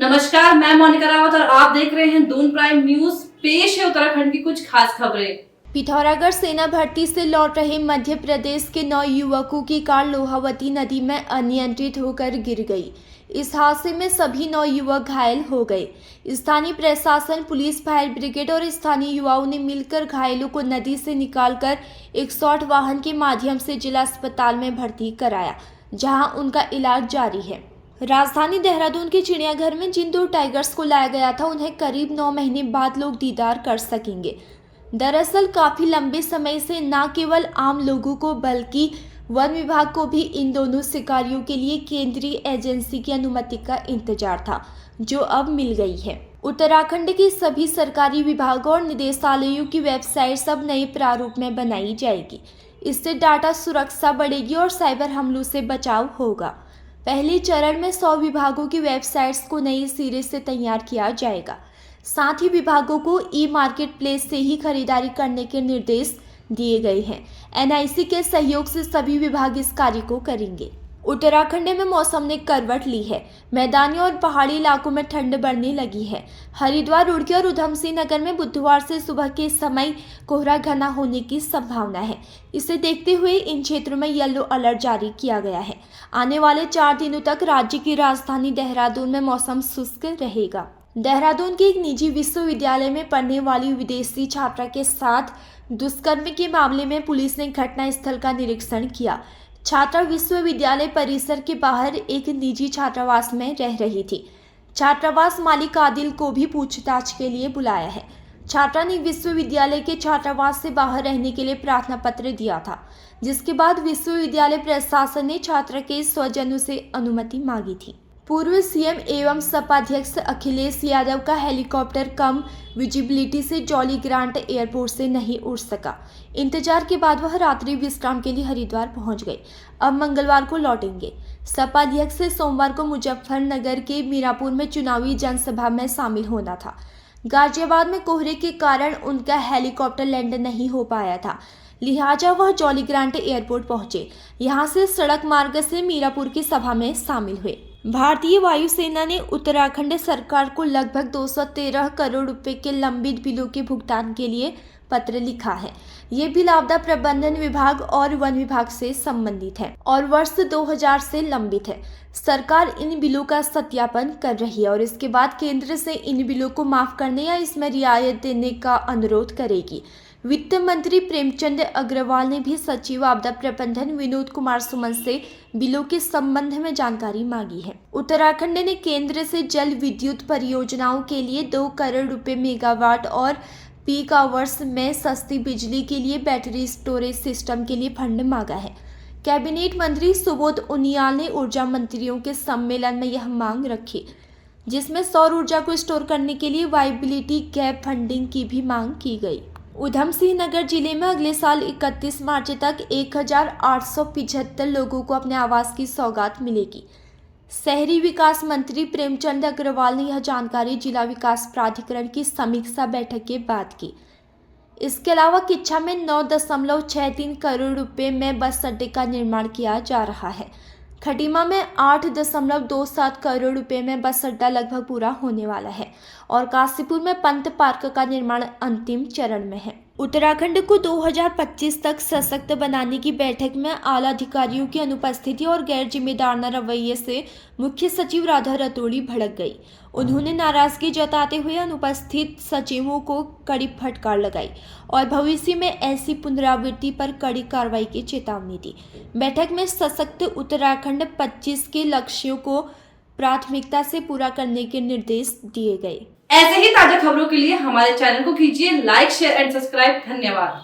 नमस्कार, मैं मोनिका रावत और आप देख रहे हैं दून प्राइम न्यूज। पेश है उत्तराखंड की कुछ खास खबरें। पिथौरागढ़ सेना भर्ती से लौट रहे मध्य प्रदेश के 9 युवकों की कार लोहावती नदी में अनियंत्रित होकर गिर गई। इस हादसे में सभी 9 युवक घायल हो गए। स्थानीय प्रशासन, पुलिस, फायर ब्रिगेड और स्थानीय युवाओं ने मिलकर घायलों को नदी से निकालकर 108 वाहन के माध्यम से जिला अस्पताल में भर्ती कराया, जहां उनका इलाज जारी है। राजधानी देहरादून के चिड़ियाघर में जिन 2 टाइगर्स को लाया गया था, उन्हें करीब 9 महीने बाद लोग दीदार कर सकेंगे। दरअसल काफी लंबे समय से न केवल आम लोगों को बल्कि वन विभाग को भी इन दोनों शिकारियों के लिए केंद्रीय एजेंसी की अनुमति का इंतजार था, जो अब मिल गई है। उत्तराखंड के सभी सरकारी विभागों और निदेशालयों की वेबसाइट अब नए प्रारूप में बनाई जाएगी। इससे डाटा सुरक्षा बढ़ेगी और साइबर हमलों से बचाव होगा। पहले चरण में 100 विभागों की वेबसाइट्स को नए सिरे से तैयार किया जाएगा। साथ ही विभागों को ई मार्केट प्लेस से ही खरीदारी करने के निर्देश दिए गए हैं। एनआईसी के सहयोग से सभी विभाग इस कार्य को करेंगे। उत्तराखंड में मौसम ने करवट ली है। मैदानी और पहाड़ी इलाकों में ठंड बढ़ने लगी है। हरिद्वार, रुड़की और उधमसिंह नगर में बुधवार से सुबह के समय कोहरा घना होने की संभावना है। इसे देखते हुए इन क्षेत्रों में येलो अलर्ट जारी किया गया है। आने वाले 4 दिनों तक राज्य की राजधानी देहरादून में मौसम शुष्क रहेगा। देहरादून के एक निजी विश्वविद्यालय में पढ़ने वाली विदेशी छात्रा के साथ दुष्कर्म के मामले में पुलिस ने घटनास्थल का निरीक्षण किया। छात्रा विश्वविद्यालय परिसर के बाहर एक निजी छात्रावास में रह रही थी। छात्रावास मालिक आदिल को भी पूछताछ के लिए बुलाया है। छात्रा ने विश्वविद्यालय के छात्रावास से बाहर रहने के लिए प्रार्थना पत्र दिया था, जिसके बाद विश्वविद्यालय प्रशासन ने छात्रा के स्वजनों से अनुमति मांगी थी। पूर्व सीएम एवं सपा अध्यक्ष अखिलेश यादव का हेलीकॉप्टर कम विजिबिलिटी से जॉली ग्रांट एयरपोर्ट से नहीं उड़ सका। इंतजार के बाद वह रात्रि विश्राम के लिए हरिद्वार पहुंच गए। अब मंगलवार को लौटेंगे। सपा अध्यक्ष से सोमवार को मुजफ्फरनगर के मीरापुर में चुनावी जनसभा में शामिल होना था। गाजियाबाद में कोहरे के कारण उनका हेलीकॉप्टर लैंड नहीं हो पाया था, लिहाजा वह जॉली ग्रांट एयरपोर्ट पहुंचे। यहां से सड़क मार्ग से मीरापुर की सभा में शामिल हुए। भारतीय वायुसेना ने उत्तराखंड सरकार को लगभग 213 करोड़ रुपए के लंबित बिलों के भुगतान के लिए पत्र लिखा है। ये बिल आपदा प्रबंधन विभाग और वन विभाग से संबंधित है और वर्ष 2000 से लंबित है। सरकार इन बिलों का सत्यापन कर रही है और इसके बाद केंद्र से इन बिलों को माफ करने या इसमें रियायत देने का अनुरोध करेगी। वित्त मंत्री प्रेमचंद अग्रवाल ने भी सचिव आपदा प्रबंधन विनोद कुमार सुमन से बिलों के संबंध में जानकारी मांगी है। उत्तराखंड ने केंद्र से जल विद्युत परियोजनाओं के लिए 2 करोड़ रुपए मेगावाट और पीक आवर्स में सस्ती बिजली के लिए बैटरी स्टोरेज सिस्टम के लिए फंड मांगा है। कैबिनेट मंत्री सुबोध उनियाल ने ऊर्जा मंत्रियों के सम्मेलन में यह मांग रखी, जिसमें सौर ऊर्जा को स्टोर करने के लिए वायबिलिटी गैप फंडिंग की भी मांग की गई। उधमसिंह नगर जिले में अगले साल 31 मार्च तक 1875 लोगों को अपने आवास की सौगात मिलेगी। शहरी विकास मंत्री प्रेमचंद अग्रवाल ने यह जानकारी जिला विकास प्राधिकरण की समीक्षा बैठक के बाद की। इसके अलावा किच्छा में 9.63 करोड़ रुपए में बस अड्डे का निर्माण किया जा रहा है। खटीमा में 8.27 करोड़ रुपए में बस अड्डा लगभग पूरा होने वाला है और काशीपुर में पंत पार्क का निर्माण अंतिम चरण में है। उत्तराखंड को 2025 तक सशक्त बनाने की बैठक में आला अधिकारियों की अनुपस्थिति और गैर जिम्मेदाराना रवैये से मुख्य सचिव राधा रतोड़ी भड़क गई। उन्होंने नाराजगी जताते हुए अनुपस्थित सचिवों को कड़ी फटकार लगाई और भविष्य में ऐसी पुनरावृत्ति पर कड़ी कार्रवाई की चेतावनी दी। बैठक में सशक्त उत्तराखंड 25 के लक्ष्यों को प्राथमिकता से पूरा करने के निर्देश दिए गए। ऐसे ही ताजा खबरों के लिए हमारे चैनल को कीजिए लाइक, शेयर एंड सब्सक्राइब। धन्यवाद।